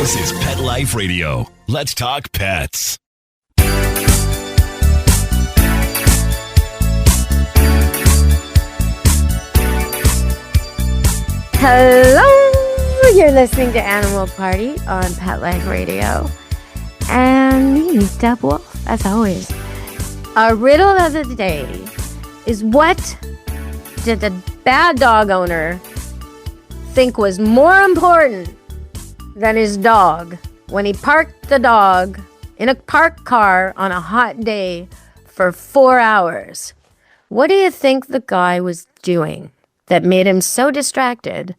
This is Pet Life Radio. Let's talk pets. Hello, you're listening to Animal Party on Pet Life Radio. And me, Deb Wolf, as always. Our riddle of the day is, what did the bad dog owner think was more important than his dog when he parked the dog in a parked car on a hot day for 4 hours? What do you think the guy was doing that made him so distracted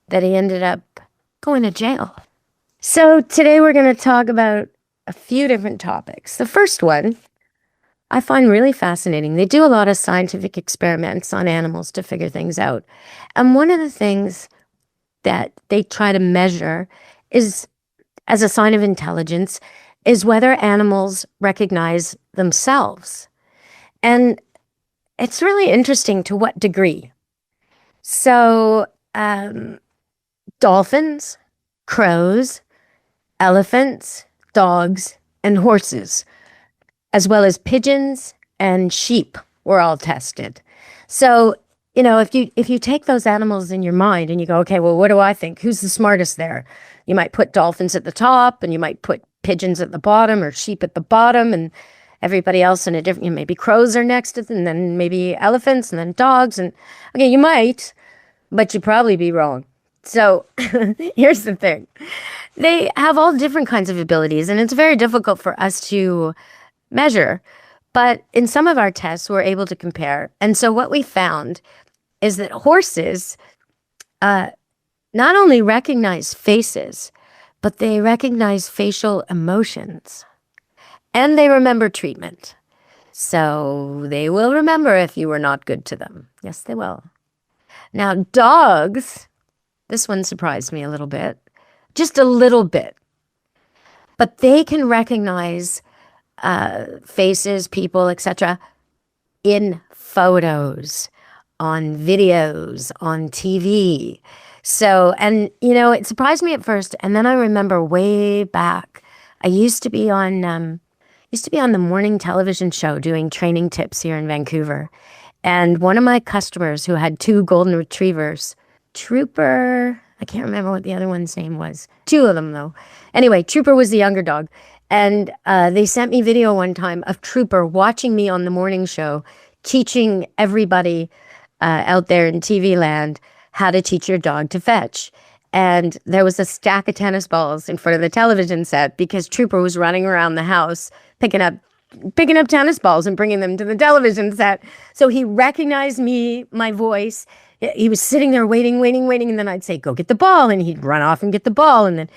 that he ended up going to jail? So today we're going to talk about a few different topics. The first one I find really fascinating. They do a lot of scientific experiments on animals to figure things out. And one of the things that they try to measure is, as a sign of intelligence, is whether animals recognize themselves. And it's really interesting to what degree. So, dolphins, crows, elephants, dogs, and horses, as well as pigeons and sheep, were all tested. So, you know, if you take those animals in your mind and you go, okay, well, what do I think? Who's the smartest there? You might put dolphins at the top, and you might put pigeons at the bottom, or sheep at the bottom, and everybody else in a different, you know, maybe crows are next to them, and then maybe elephants, and then dogs. And okay, you might, but you'd probably be wrong. So here's the thing. They have all different kinds of abilities, and it's very difficult for us to measure. But in some of our tests, we're able to compare. And so what we found is that horses not only recognize faces, but they recognize facial emotions. And they remember treatment. So they will remember if you were not good to them. Yes, they will. Now, dogs, this one surprised me a little bit. Just a little bit. But they can recognize faces, people, etc. in photos, on videos, on TV. So, and you know, it surprised me at first, and then I remember way back, I used to be on the morning television show doing training tips here in Vancouver, and one of my customers who had 2 golden retrievers, Trooper, I can't remember what the other one's name was. 2 of them though. Anyway, Trooper was the younger dog. And they sent me video one time of Trooper watching me on the morning show, teaching everybody out there in TV land how to teach your dog to fetch. And there was a stack of tennis balls in front of the television set because Trooper was running around the house picking up tennis balls and bringing them to the television set. So he recognized me, my voice. He was sitting there waiting. And then I'd say, go get the ball. And he'd run off and get the ball. And then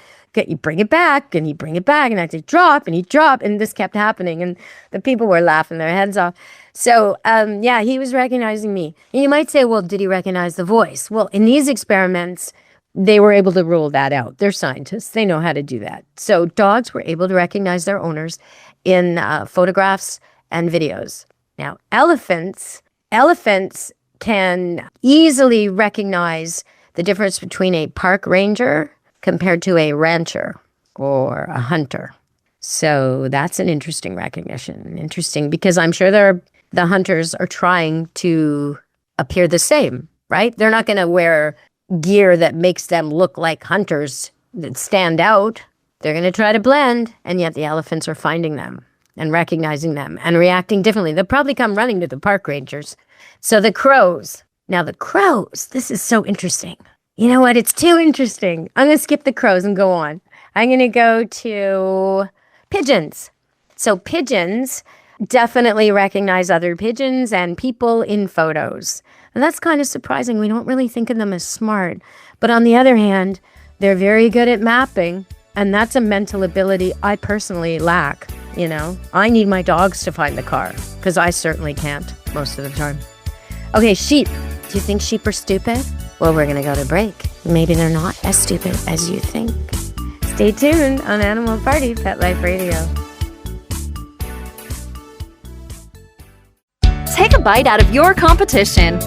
you bring it back, and he'd bring it back, and I'd say, drop, and he'd drop, and this kept happening, and the people were laughing their heads off. So, yeah, he was recognizing me. And you might say, well, did he recognize the voice? Well, in these experiments, they were able to rule that out. They're scientists. They know how to do that. So dogs were able to recognize their owners in photographs and videos. Now, elephants can easily recognize the difference between a park ranger compared to a rancher or a hunter. So that's an interesting recognition. Interesting, because I'm sure the hunters are trying to appear the same, right? They're not going to wear gear that makes them look like hunters that stand out. They're going to try to blend, and yet the elephants are finding them and recognizing them and reacting differently. They'll probably come running to the park rangers. So the crows. Now the crows, this is so interesting. You know what? It's too interesting. I'm going to skip the crows and go on. I'm going to go to pigeons. So pigeons definitely recognize other pigeons and people in photos. And that's kind of surprising. We don't really think of them as smart. But on the other hand, they're very good at mapping. And that's a mental ability I personally lack. You know, I need my dogs to find the car because I certainly can't most of the time. Okay, sheep. Do you think sheep are stupid? Well, we're going to go to break. Maybe they're not as stupid as you think. Stay tuned on Animal Party, Pet Life Radio. Take a bite out of your competition.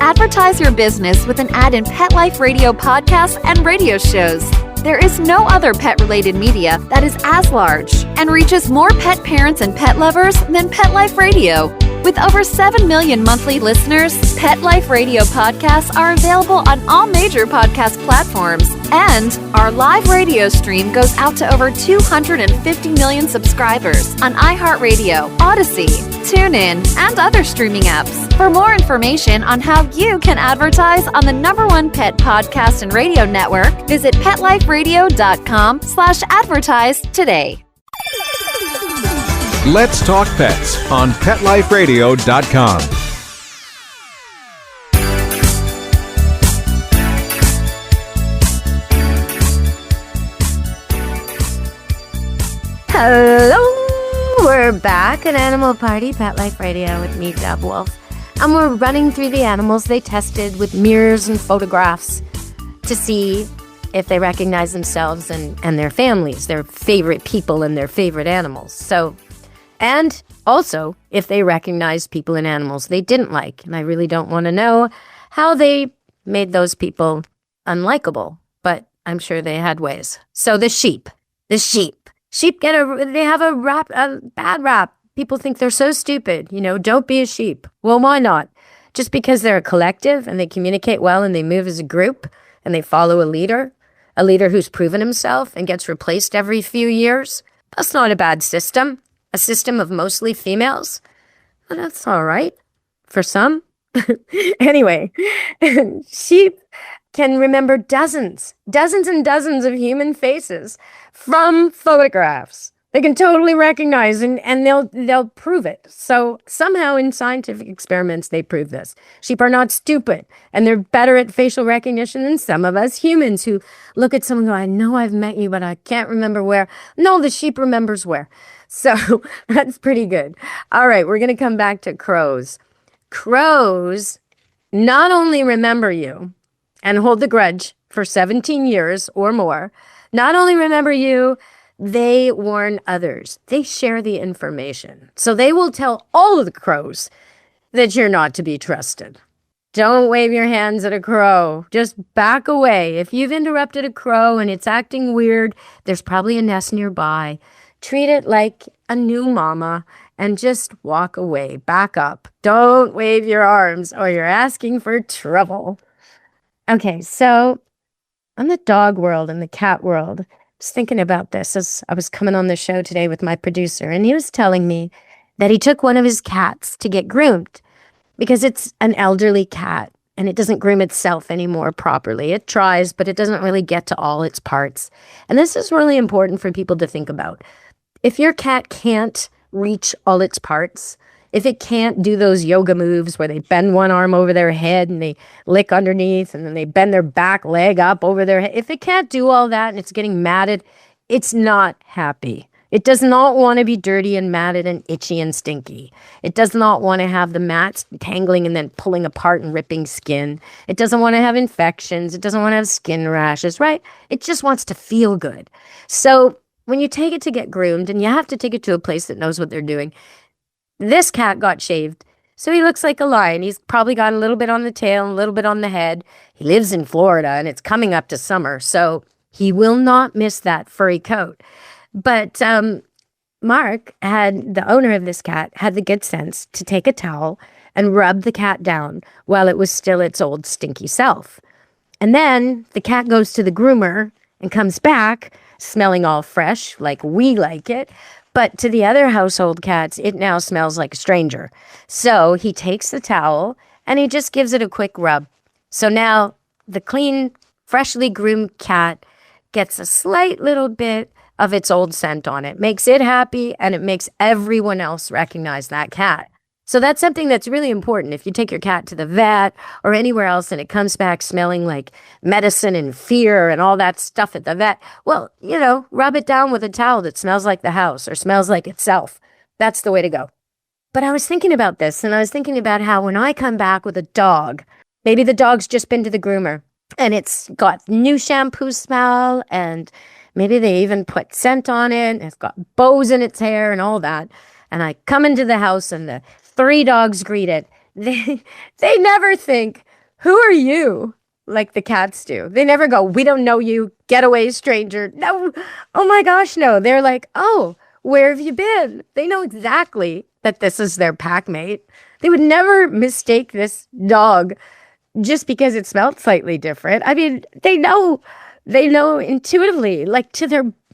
Advertise your business with an ad in Pet Life Radio podcasts and radio shows. There is no other pet-related media that is as large and reaches more pet parents and pet lovers than Pet Life Radio. With over 7 million monthly listeners, Pet Life Radio podcasts are available on all major podcast platforms. And our live radio stream goes out to over 250 million subscribers on iHeartRadio, Odyssey, TuneIn, and other streaming apps. For more information on how you can advertise on the #1 pet podcast and radio network, visit PetLifeRadio.com/advertise today. Let's Talk Pets on PetLifeRadio.com. Hello, we're back at Animal Party, Pet Life Radio with me, Deb Wolf. And we're running through the animals they tested with mirrors and photographs to see if they recognize themselves and their families, their favorite people and their favorite animals. And also, if they recognized people and animals they didn't like. And I really don't want to know how they made those people unlikable, but I'm sure they had ways. So the sheep. Sheep they have a bad rap. People think they're so stupid. Don't be a sheep. Well, why not? Just because they're a collective and they communicate well and they move as a group and they follow a leader who's proven himself and gets replaced every few years. That's not a bad system. A system of mostly females? Well, that's all right for some. Anyway, sheep can remember dozens and dozens of human faces from photographs. They can totally recognize and they'll prove it. So somehow in scientific experiments, they prove this. Sheep are not stupid, and they're better at facial recognition than some of us humans who look at someone and go, I know I've met you, but I can't remember where. No, the sheep remembers where. So that's pretty good. All right, we're going to come back to crows. Crows not only remember you and hold the grudge for 17 years or more, not only remember you, they warn others. They share the information. So they will tell all of the crows that you're not to be trusted. Don't wave your hands at a crow. Just back away. If you've interrupted a crow and it's acting weird, there's probably a nest nearby. Treat it like a new mama and just walk away. Back up. Don't wave your arms or you're asking for trouble. Okay, so on the dog world and the cat world, I was thinking about this as I was coming on the show today with my producer, and he was telling me that he took one of his cats to get groomed because it's an elderly cat and it doesn't groom itself anymore properly. It tries, but it doesn't really get to all its parts. And this is really important for people to think about. If your cat can't reach all its parts, if it can't do those yoga moves where they bend one arm over their head and they lick underneath and then they bend their back leg up over their head, if it can't do all that and it's getting matted, it's not happy. It does not want to be dirty and matted and itchy and stinky. It does not want to have the mats tangling and then pulling apart and ripping skin. It doesn't want to have infections. It doesn't want to have skin rashes, right? It just wants to feel good. So when you take it to get groomed, and you have to take it to a place that knows what they're doing, this cat got shaved, so he looks like a lion. He's probably got a little bit on the tail, a little bit on the head. He lives in Florida, and it's coming up to summer, so he will not miss that furry coat. But Mark, the owner of this cat, had the good sense to take a towel and rub the cat down while it was still its old stinky self. And then the cat goes to the groomer and comes back smelling all fresh, like we like it. But to the other household cats, it now smells like a stranger. So he takes the towel and he just gives it a quick rub. So now the clean, freshly groomed cat gets a slight little bit of its old scent on it. Makes it happy, and it makes everyone else recognize that cat. So that's something that's really important. If you take your cat to the vet or anywhere else and it comes back smelling like medicine and fear and all that stuff at the vet, well, rub it down with a towel that smells like the house or smells like itself. That's the way to go. But I was thinking about this, and I was thinking about how when I come back with a dog, maybe the dog's just been to the groomer and it's got new shampoo smell, and maybe they even put scent on it, and it's got bows in its hair and all that. And I come into the house and the 3 dogs greet it. They never think, who are you? like the cats do. They never go, we don't know you, get away, stranger. No, oh my gosh, no. They're like, oh, where have you been? They know exactly that this is their pack mate. They would never mistake this dog just because it smelled slightly different. I mean, they know intuitively, like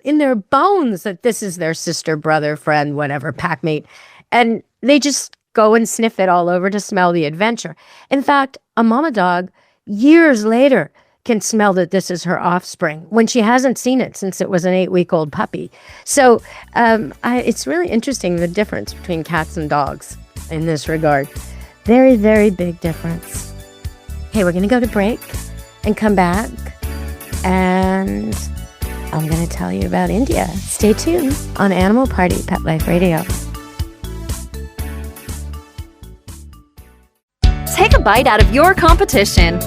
in their bones, that this is their sister, brother, friend, whatever, pack mate. And they just go and sniff it all over to smell the adventure. In fact, a mama dog, years later, can smell that this is her offspring when she hasn't seen it since it was an 8-week-old puppy. So it's really interesting, the difference between cats and dogs in this regard. Very, very big difference. Okay, we're going to go to break and come back, and I'm going to tell you about India. Stay tuned on Animal Party Pet Life Radio. Take a bite out of your competition.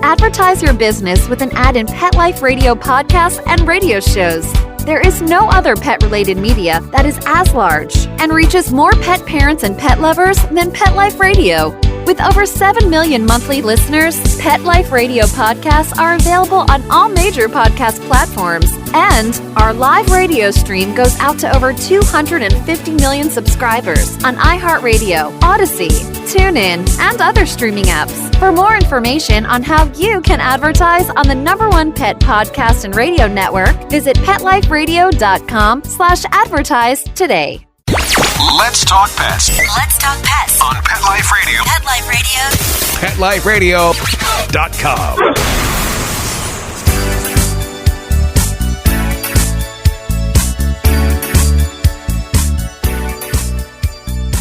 Advertise your business with an ad in Pet Life Radio podcasts and radio shows. There is no other pet-related media that is as large and reaches more pet parents and pet lovers than Pet Life Radio. With over 7 million monthly listeners, Pet Life Radio podcasts are available on all major podcast platforms. And our live radio stream goes out to over 250 million subscribers on iHeartRadio, Odyssey, TuneIn, and other streaming apps. For more information on how you can advertise on the #1 pet podcast and radio network, visit PetLifeRadio.com/advertise today. Let's talk pets Let's talk pets on Pet Life Radio. Pet Life Radio. PetLifeRadio.com.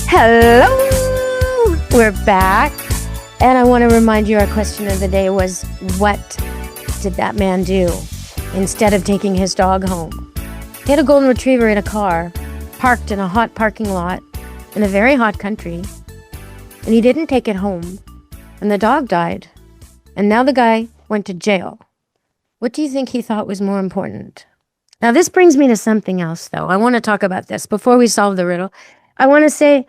Hello! We're back. And I want to remind you, our question of the day was, what did that man do instead of taking his dog home? He had a golden retriever in a car, parked in a hot parking lot in a very hot country, and he didn't take it home, and the dog died, and now the guy went to jail. What do you think he thought was more important? Now, this brings me to something else, though. I want to talk about this before we solve the riddle. I want to say,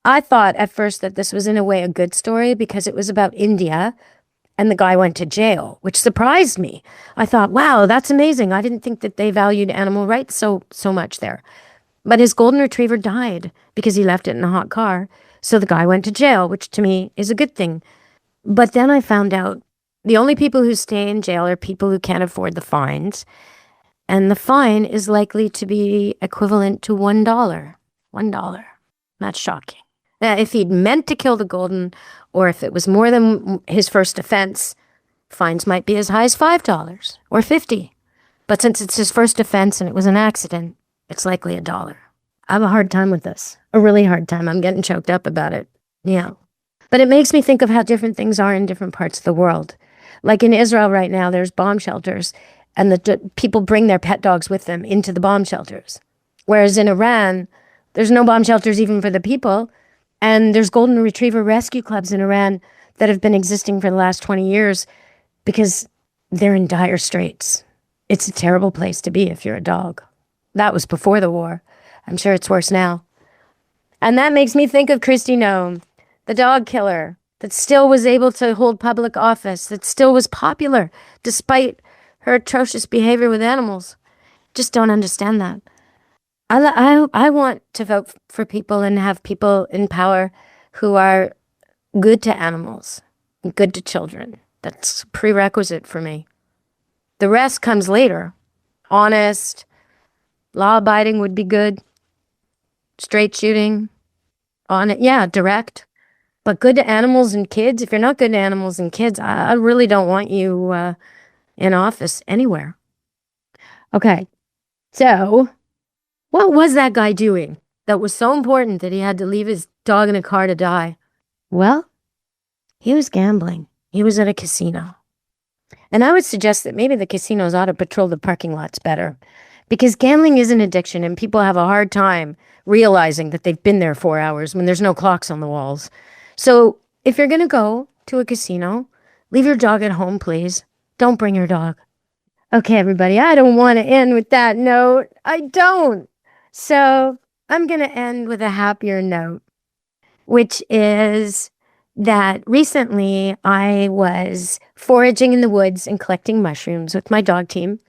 I thought at first that this was in a way a good story because it was about India, and the guy went to jail, which surprised me. I thought, wow, that's amazing. I didn't think that they valued animal rights so much there. But his golden retriever died because he left it in a hot car. So the guy went to jail, which to me is a good thing. But then I found out the only people who stay in jail are people who can't afford the fines. And the fine is likely to be equivalent to $1. $1. That's shocking. Now, if he'd meant to kill the golden, or if it was more than his first offense, fines might be as high as $5 or $50. But since it's his first offense and it was an accident, it's likely $1. I have a hard time with this. A really hard time. I'm getting choked up about it. Yeah. But it makes me think of how different things are in different parts of the world. Like in Israel right now, there's bomb shelters, and the people bring their pet dogs with them into the bomb shelters. Whereas in Iran, there's no bomb shelters even for the people, and there's golden retriever rescue clubs in Iran that have been existing for the last 20 years because they're in dire straits. It's a terrible place to be if you're a dog. That was before the war. I'm sure it's worse now. And that makes me think of Kristi Noem, the dog killer that still was able to hold public office, that still was popular despite her atrocious behavior with animals. Just don't understand that. I want to vote for people and have people in power who are good to animals, good to children. That's a prerequisite for me. The rest comes later. Honest, law-abiding would be good. Straight shooting. Direct. But good to animals and kids. If you're not good to animals and kids, I really don't want you in office anywhere. Okay. So, what was that guy doing that was so important that he had to leave his dog in a car to die? Well, he was gambling. He was at a casino. And I would suggest that maybe the casinos ought to patrol the parking lots better, because gambling is an addiction and people have a hard time realizing that they've been there 4 hours when there's no clocks on the walls. So if you're going to go to a casino, leave your dog at home, please. Don't bring your dog. Okay, everybody, I don't want to end with that note. I don't. So I'm going to end with a happier note, which is that recently I was foraging in the woods and collecting mushrooms with my dog team.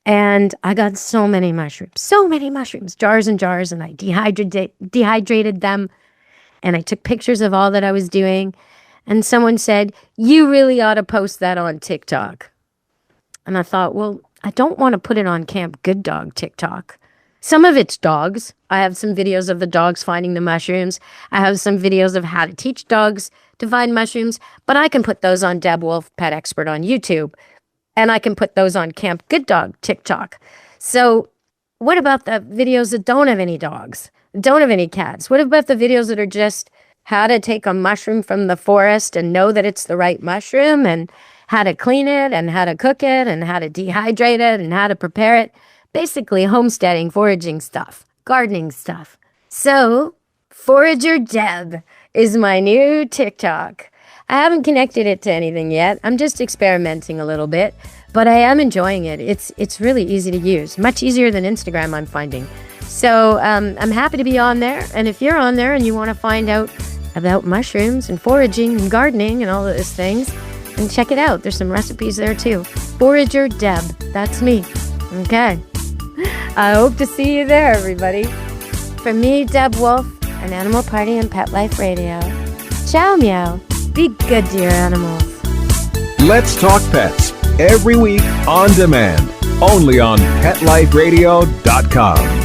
And I got so many mushrooms, jars and jars, and I dehydrated them. And I took pictures of all that I was doing. And someone said, "You really ought to post that on TikTok." And I thought, well, I don't want to put it on Camp Good Dog TikTok. Some of it's dogs. I have some videos of the dogs finding the mushrooms. I have some videos of how to teach dogs to find mushrooms. But I can put those on Deb Wolf, Pet Expert on YouTube. And I can put those on Camp Good Dog TikTok. So what about the videos that don't have any dogs, don't have any cats? What about the videos that are just how to take a mushroom from the forest and know that it's the right mushroom, and how to clean it, and how to cook it, and how to dehydrate it, and how to prepare it? Basically homesteading, foraging stuff, gardening stuff. So Forager Deb is my new TikTok. I haven't connected it to anything yet. I'm just experimenting a little bit, but I am enjoying it. It's really easy to use, much easier than Instagram, I'm finding. So I'm happy to be on there. And if you're on there and you want to find out about mushrooms and foraging and gardening and all of those things, then check it out. There's some recipes there too. Forager Deb, that's me. Okay. I hope to see you there, everybody. From me, Deb Wolf, an Animal Party and Pet Life Radio. Ciao, meow. Be good to your animals. Let's Talk Pets, every week on demand, only on PetLifeRadio.com.